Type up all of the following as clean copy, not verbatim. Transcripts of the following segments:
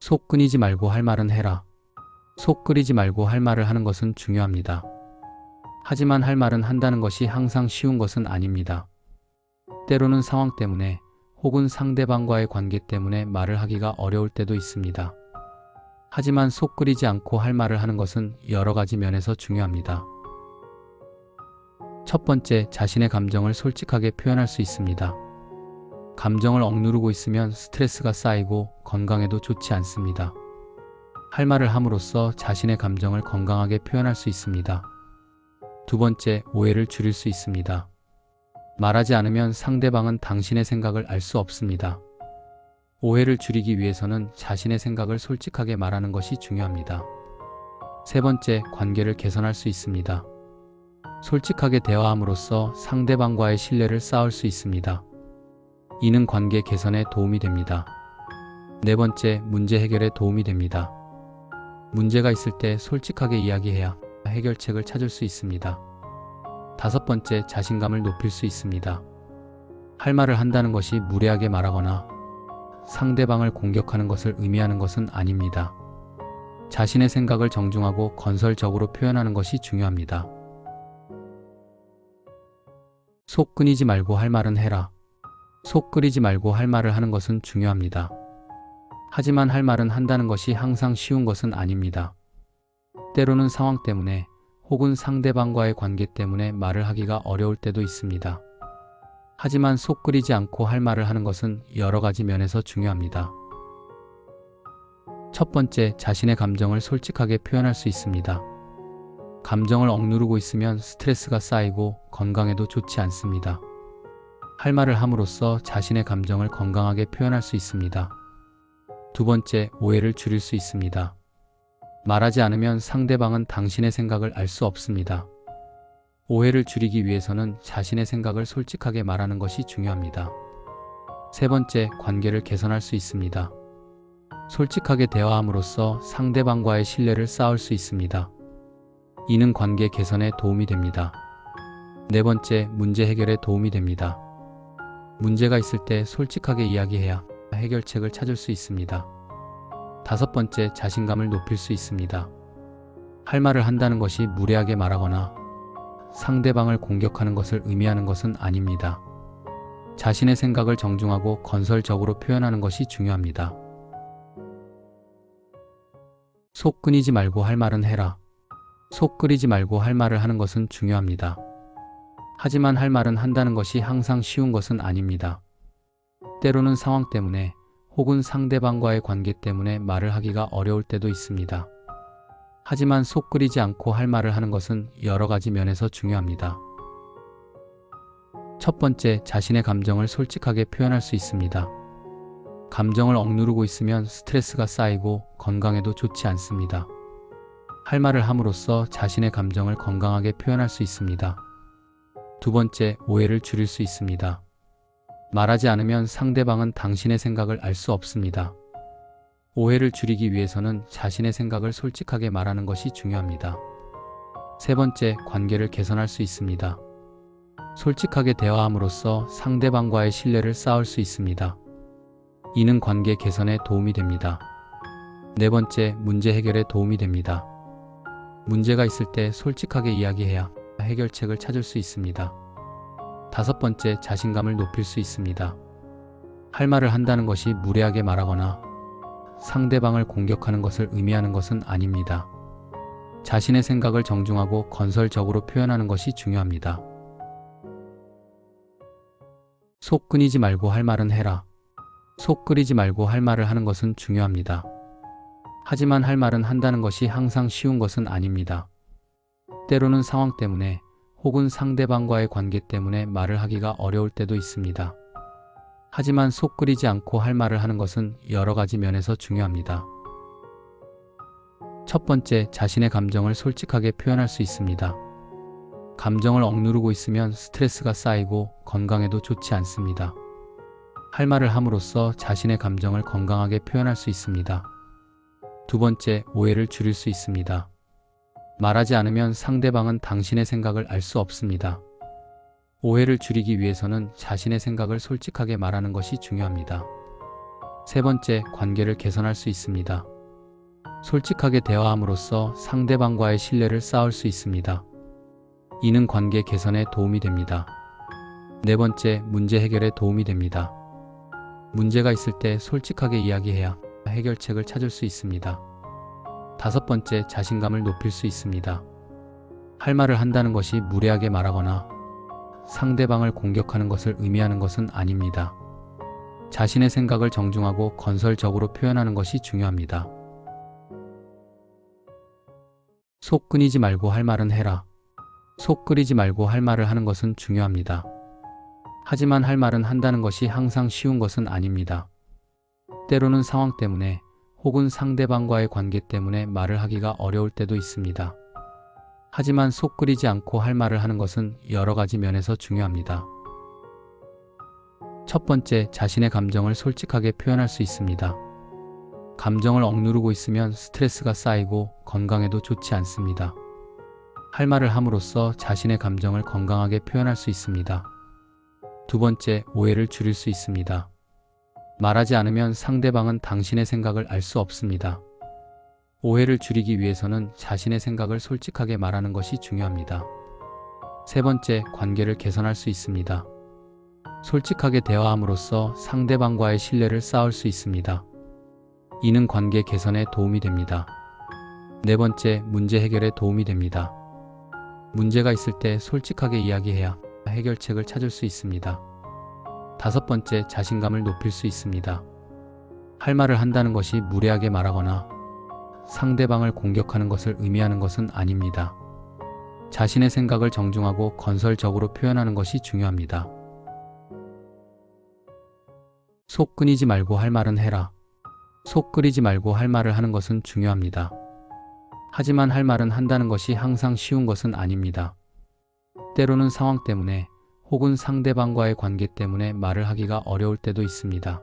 속 끓이지 말고 할 말은 해라. 속 끓이지 말고 할 말을 하는 것은 중요합니다. 하지만 할 말은 한다는 것이 항상 쉬운 것은 아닙니다. 때로는 상황 때문에 혹은 상대방과의 관계 때문에 말을 하기가 어려울 때도 있습니다. 하지만 속 끓이지 않고 할 말을 하는 것은 여러 가지 면에서 중요합니다. 첫 번째, 자신의 감정을 솔직하게 표현할 수 있습니다. 감정을 억누르고 있으면 스트레스가 쌓이고 건강에도 좋지 않습니다. 할 말을 함으로써 자신의 감정을 건강하게 표현할 수 있습니다. 두 번째, 오해를 줄일 수 있습니다. 말하지 않으면 상대방은 당신의 생각을 알 수 없습니다. 오해를 줄이기 위해서는 자신의 생각을 솔직하게 말하는 것이 중요합니다. 세 번째, 관계를 개선할 수 있습니다. 솔직하게 대화함으로써 상대방과의 신뢰를 쌓을 수 있습니다. 이는 관계 개선에 도움이 됩니다. 네 번째, 문제 해결에 도움이 됩니다. 문제가 있을 때 솔직하게 이야기해야 해결책을 찾을 수 있습니다. 다섯 번째, 자신감을 높일 수 있습니다. 할 말을 한다는 것이 무례하게 말하거나 상대방을 공격하는 것을 의미하는 것은 아닙니다. 자신의 생각을 정중하고 건설적으로 표현하는 것이 중요합니다. 속 끓이지 말고 할 말은 해라. 속 끓이지 말고 할 말을 하는 것은 중요합니다. 하지만 할 말은 한다는 것이 항상 쉬운 것은 아닙니다. 때로는 상황 때문에 혹은 상대방과의 관계 때문에 말을 하기가 어려울 때도 있습니다. 하지만 속 끓이지 않고 할 말을 하는 것은 여러 가지 면에서 중요합니다. 첫 번째, 자신의 감정을 솔직하게 표현할 수 있습니다. 감정을 억누르고 있으면 스트레스가 쌓이고 건강에도 좋지 않습니다. 할 말을 함으로써 자신의 감정을 건강하게 표현할 수 있습니다. 두 번째, 오해를 줄일 수 있습니다. 말하지 않으면 상대방은 당신의 생각을 알 수 없습니다. 오해를 줄이기 위해서는 자신의 생각을 솔직하게 말하는 것이 중요합니다. 세 번째, 관계를 개선할 수 있습니다. 솔직하게 대화함으로써 상대방과의 신뢰를 쌓을 수 있습니다. 이는 관계 개선에 도움이 됩니다. 네 번째, 문제 해결에 도움이 됩니다. 문제가 있을 때 솔직하게 이야기해야 해결책을 찾을 수 있습니다. 다섯 번째, 자신감을 높일 수 있습니다. 할 말을 한다는 것이 무례하게 말하거나 상대방을 공격하는 것을 의미하는 것은 아닙니다. 자신의 생각을 정중하고 건설적으로 표현하는 것이 중요합니다. 속 끓이지 말고 할 말은 해라. 속 끓이지 말고 할 말을 하는 것은 중요합니다. 하지만 할 말은 한다는 것이 항상 쉬운 것은 아닙니다. 때로는 상황 때문에 혹은 상대방과의 관계 때문에 말을 하기가 어려울 때도 있습니다. 하지만 속 끓이지 않고 할 말을 하는 것은 여러 가지 면에서 중요합니다. 첫 번째, 자신의 감정을 솔직하게 표현할 수 있습니다. 감정을 억누르고 있으면 스트레스가 쌓이고 건강에도 좋지 않습니다. 할 말을 함으로써 자신의 감정을 건강하게 표현할 수 있습니다. 두 번째, 오해를 줄일 수 있습니다. 말하지 않으면 상대방은 당신의 생각을 알 수 없습니다. 오해를 줄이기 위해서는 자신의 생각을 솔직하게 말하는 것이 중요합니다. 세 번째, 관계를 개선할 수 있습니다. 솔직하게 대화함으로써 상대방과의 신뢰를 쌓을 수 있습니다. 이는 관계 개선에 도움이 됩니다. 네 번째, 문제 해결에 도움이 됩니다. 문제가 있을 때 솔직하게 이야기해야 해결책을 찾을 수 있습니다. 다섯 번째, 자신감을 높일 수 있습니다. 할 말을 한다는 것이 무례하게 말하거나 상대방을 공격하는 것을 의미하는 것은 아닙니다. 자신의 생각을 정중하고 건설적으로 표현하는 것이 중요합니다. 속 끓이지 말고 할 말은 해라. 속 끓이지 말고 할 말을 하는 것은 중요합니다. 하지만 할 말은 한다는 것이 항상 쉬운 것은 아닙니다. 때로는 상황 때문에 혹은 상대방과의 관계 때문에 말을 하기가 어려울 때도 있습니다. 하지만 속 끓이지 않고 할 말을 하는 것은 여러 가지 면에서 중요합니다. 첫 번째, 자신의 감정을 솔직하게 표현할 수 있습니다. 감정을 억누르고 있으면 스트레스가 쌓이고 건강에도 좋지 않습니다. 할 말을 함으로써 자신의 감정을 건강하게 표현할 수 있습니다. 두 번째, 오해를 줄일 수 있습니다. 말하지 않으면 상대방은 당신의 생각을 알 수 없습니다. 오해를 줄이기 위해서는 자신의 생각을 솔직하게 말하는 것이 중요합니다. 세 번째, 관계를 개선할 수 있습니다. 솔직하게 대화함으로써 상대방과의 신뢰를 쌓을 수 있습니다. 이는 관계 개선에 도움이 됩니다. 네 번째, 문제 해결에 도움이 됩니다. 문제가 있을 때 솔직하게 이야기해야 해결책을 찾을 수 있습니다. 다섯 번째, 자신감을 높일 수 있습니다. 할 말을 한다는 것이 무례하게 말하거나 상대방을 공격하는 것을 의미하는 것은 아닙니다. 자신의 생각을 정중하고 건설적으로 표현하는 것이 중요합니다. 속 끓이지 말고 할 말은 해라. 속 끓이지 말고 할 말을 하는 것은 중요합니다. 하지만 할 말은 한다는 것이 항상 쉬운 것은 아닙니다. 때로는 상황 때문에 혹은 상대방과의 관계 때문에 말을 하기가 어려울 때도 있습니다. 하지만 속 끓이지 않고 할 말을 하는 것은 여러 가지 면에서 중요합니다. 첫 번째, 자신의 감정을 솔직하게 표현할 수 있습니다. 감정을 억누르고 있으면 스트레스가 쌓이고 건강에도 좋지 않습니다. 할 말을 함으로써 자신의 감정을 건강하게 표현할 수 있습니다. 두 번째, 오해를 줄일 수 있습니다. 말하지 않으면 상대방은 당신의 생각을 알 수 없습니다. 오해를 줄이기 위해서는 자신의 생각을 솔직하게 말하는 것이 중요합니다. 세 번째, 관계를 개선할 수 있습니다. 솔직하게 대화함으로써 상대방과의 신뢰를 쌓을 수 있습니다. 이는 관계 개선에 도움이 됩니다. 네 번째, 문제 해결에 도움이 됩니다. 문제가 있을 때 솔직하게 이야기해야 해결책을 찾을 수 있습니다. 다섯 번째, 자신감을 높일 수 있습니다. 할 말을 한다는 것이 무례하게 말하거나 상대방을 공격하는 것을 의미하는 것은 아닙니다. 자신의 생각을 정중하고 건설적으로 표현하는 것이 중요합니다. 속 끓이지 말고 할 말은 해라. 속 끓이지 말고 할 말을 하는 것은 중요합니다. 하지만 할 말은 한다는 것이 항상 쉬운 것은 아닙니다. 때로는 상황 때문에 혹은 상대방과의 관계 때문에 말을 하기가 어려울 때도 있습니다.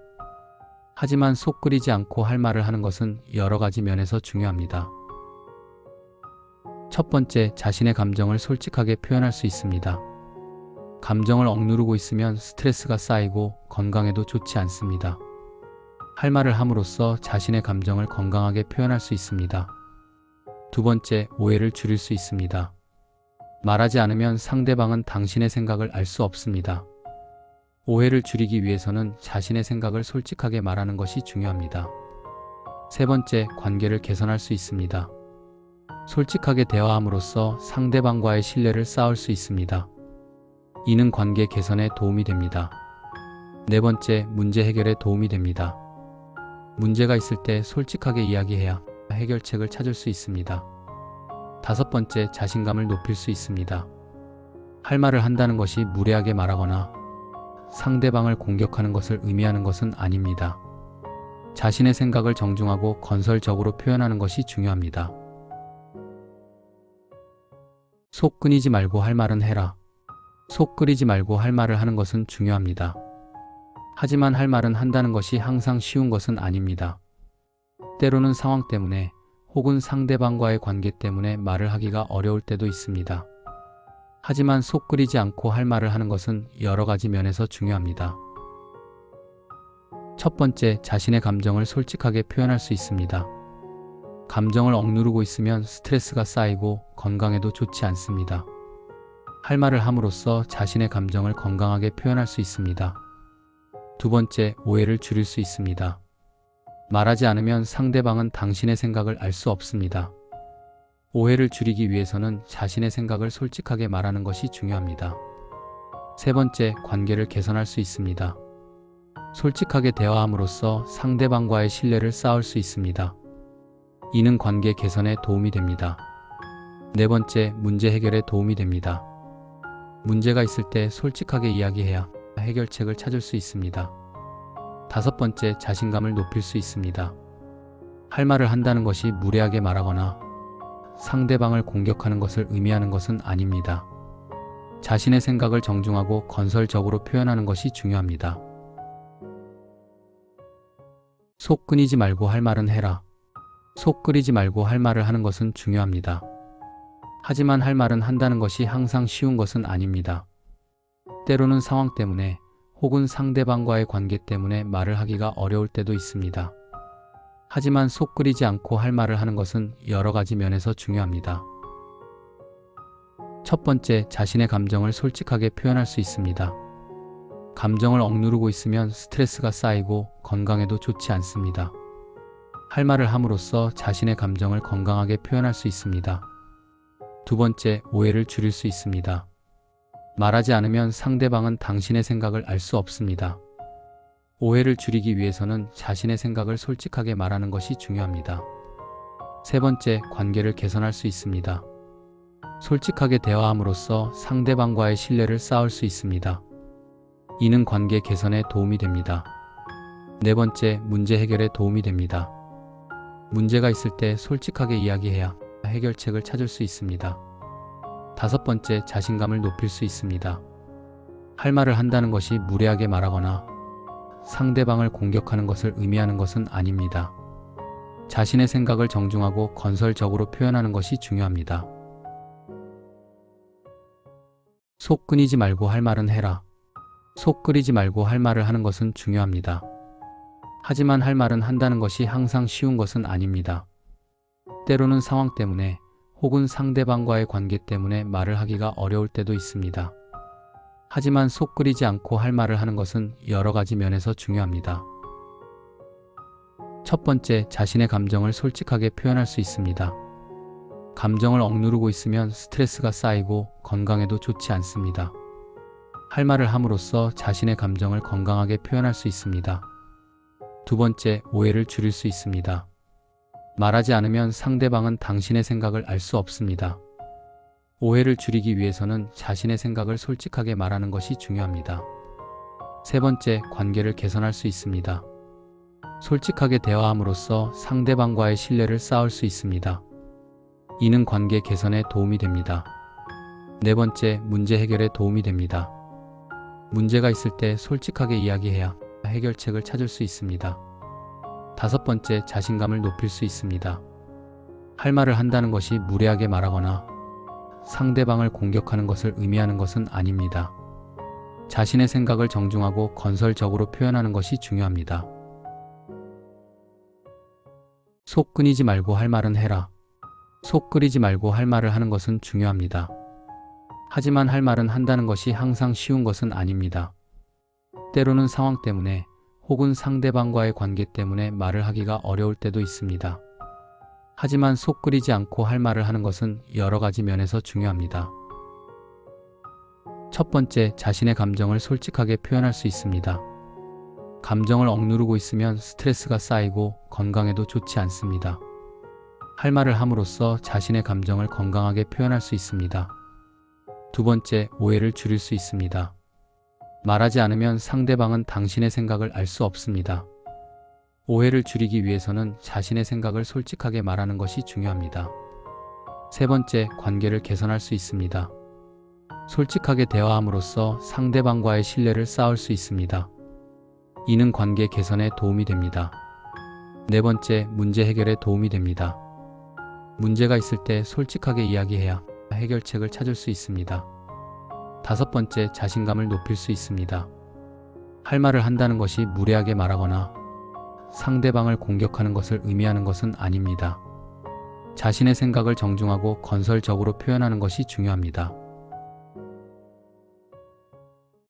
하지만 속 끓이지 않고 할 말을 하는 것은 여러 가지 면에서 중요합니다. 첫 번째, 자신의 감정을 솔직하게 표현할 수 있습니다. 감정을 억누르고 있으면 스트레스가 쌓이고 건강에도 좋지 않습니다. 할 말을 함으로써 자신의 감정을 건강하게 표현할 수 있습니다. 두 번째, 오해를 줄일 수 있습니다. 말하지 않으면 상대방은 당신의 생각을 알 수 없습니다. 오해를 줄이기 위해서는 자신의 생각을 솔직하게 말하는 것이 중요합니다. 세 번째, 관계를 개선할 수 있습니다. 솔직하게 대화함으로써 상대방과의 신뢰를 쌓을 수 있습니다. 이는 관계 개선에 도움이 됩니다. 네 번째, 문제 해결에 도움이 됩니다. 문제가 있을 때 솔직하게 이야기해야 해결책을 찾을 수 있습니다. 다섯 번째, 자신감을 높일 수 있습니다. 할 말을 한다는 것이 무례하게 말하거나 상대방을 공격하는 것을 의미하는 것은 아닙니다. 자신의 생각을 정중하고 건설적으로 표현하는 것이 중요합니다. 속 끓이지 말고 할 말은 해라. 속 끓이지 말고 할 말을 하는 것은 중요합니다. 하지만 할 말은 한다는 것이 항상 쉬운 것은 아닙니다. 때로는 상황 때문에 혹은 상대방과의 관계 때문에 말을 하기가 어려울 때도 있습니다. 하지만 속 끓이지 않고 할 말을 하는 것은 여러 가지 면에서 중요합니다. 첫 번째, 자신의 감정을 솔직하게 표현할 수 있습니다. 감정을 억누르고 있으면 스트레스가 쌓이고 건강에도 좋지 않습니다. 할 말을 함으로써 자신의 감정을 건강하게 표현할 수 있습니다. 두 번째, 오해를 줄일 수 있습니다. 말하지 않으면 상대방은 당신의 생각을 알 수 없습니다. 오해를 줄이기 위해서는 자신의 생각을 솔직하게 말하는 것이 중요합니다. 세 번째, 관계를 개선할 수 있습니다. 솔직하게 대화함으로써 상대방과의 신뢰를 쌓을 수 있습니다. 이는 관계 개선에 도움이 됩니다. 네 번째, 문제 해결에 도움이 됩니다. 문제가 있을 때 솔직하게 이야기해야 해결책을 찾을 수 있습니다. 다섯 번째, 자신감을 높일 수 있습니다. 할 말을 한다는 것이 무례하게 말하거나 상대방을 공격하는 것을 의미하는 것은 아닙니다. 자신의 생각을 정중하고 건설적으로 표현하는 것이 중요합니다. 속 끓이지 말고 할 말은 해라. 속 끓이지 말고 할 말을 하는 것은 중요합니다. 하지만 할 말은 한다는 것이 항상 쉬운 것은 아닙니다. 때로는 상황 때문에 혹은 상대방과의 관계 때문에 말을 하기가 어려울 때도 있습니다. 하지만 속 끓이지 않고 할 말을 하는 것은 여러 가지 면에서 중요합니다. 첫 번째, 자신의 감정을 솔직하게 표현할 수 있습니다. 감정을 억누르고 있으면 스트레스가 쌓이고 건강에도 좋지 않습니다. 할 말을 함으로써 자신의 감정을 건강하게 표현할 수 있습니다. 두 번째, 오해를 줄일 수 있습니다. 말하지 않으면 상대방은 당신의 생각을 알 수 없습니다. 오해를 줄이기 위해서는 자신의 생각을 솔직하게 말하는 것이 중요합니다. 세 번째, 관계를 개선할 수 있습니다. 솔직하게 대화함으로써 상대방과의 신뢰를 쌓을 수 있습니다. 이는 관계 개선에 도움이 됩니다. 네 번째, 문제 해결에 도움이 됩니다. 문제가 있을 때 솔직하게 이야기해야 해결책을 찾을 수 있습니다. 다섯 번째, 자신감을 높일 수 있습니다. 할 말을 한다는 것이 무례하게 말하거나 상대방을 공격하는 것을 의미하는 것은 아닙니다. 자신의 생각을 정중하고 건설적으로 표현하는 것이 중요합니다. 속 끓이지 말고 할 말은 해라. 속 끓이지 말고 할 말을 하는 것은 중요합니다. 하지만 할 말은 한다는 것이 항상 쉬운 것은 아닙니다. 때로는 상황 때문에 혹은 상대방과의 관계 때문에 말을 하기가 어려울 때도 있습니다. 하지만 속 끓이지 않고 할 말을 하는 것은 여러 가지 면에서 중요합니다. 첫 번째, 자신의 감정을 솔직하게 표현할 수 있습니다. 감정을 억누르고 있으면 스트레스가 쌓이고 건강에도 좋지 않습니다. 할 말을 함으로써 자신의 감정을 건강하게 표현할 수 있습니다. 두 번째, 오해를 줄일 수 있습니다. 말하지 않으면 상대방은 당신의 생각을 알 수 없습니다. 오해를 줄이기 위해서는 자신의 생각을 솔직하게 말하는 것이 중요합니다. 세 번째, 관계를 개선할 수 있습니다. 솔직하게 대화함으로써 상대방과의 신뢰를 쌓을 수 있습니다. 이는 관계 개선에 도움이 됩니다. 네 번째, 문제 해결에 도움이 됩니다. 문제가 있을 때 솔직하게 이야기해야 해결책을 찾을 수 있습니다. 다섯 번째, 자신감을 높일 수 있습니다. 할 말을 한다는 것이 무례하게 말하거나 상대방을 공격하는 것을 의미하는 것은 아닙니다. 자신의 생각을 정중하고 건설적으로 표현하는 것이 중요합니다. 속 끓이지 말고 할 말은 해라. 속 끓이지 말고 할 말을 하는 것은 중요합니다. 하지만 할 말은 한다는 것이 항상 쉬운 것은 아닙니다. 때로는 상황 때문에 혹은 상대방과의 관계 때문에 말을 하기가 어려울 때도 있습니다. 하지만 속 끓이지 않고 할 말을 하는 것은 여러 가지 면에서 중요합니다. 첫 번째, 자신의 감정을 솔직하게 표현할 수 있습니다. 감정을 억누르고 있으면 스트레스가 쌓이고 건강에도 좋지 않습니다. 할 말을 함으로써 자신의 감정을 건강하게 표현할 수 있습니다. 두 번째, 오해를 줄일 수 있습니다. 말하지 않으면 상대방은 당신의 생각을 알 수 없습니다. 오해를 줄이기 위해서는 자신의 생각을 솔직하게 말하는 것이 중요합니다. 세 번째, 관계를 개선할 수 있습니다. 솔직하게 대화함으로써 상대방과의 신뢰를 쌓을 수 있습니다. 이는 관계 개선에 도움이 됩니다. 네 번째, 문제 해결에 도움이 됩니다. 문제가 있을 때 솔직하게 이야기해야 해결책을 찾을 수 있습니다. 다섯 번째, 자신감을 높일 수 있습니다. 할 말을 한다는 것이 무례하게 말하거나 상대방을 공격하는 것을 의미하는 것은 아닙니다. 자신의 생각을 정중하고 건설적으로 표현하는 것이 중요합니다.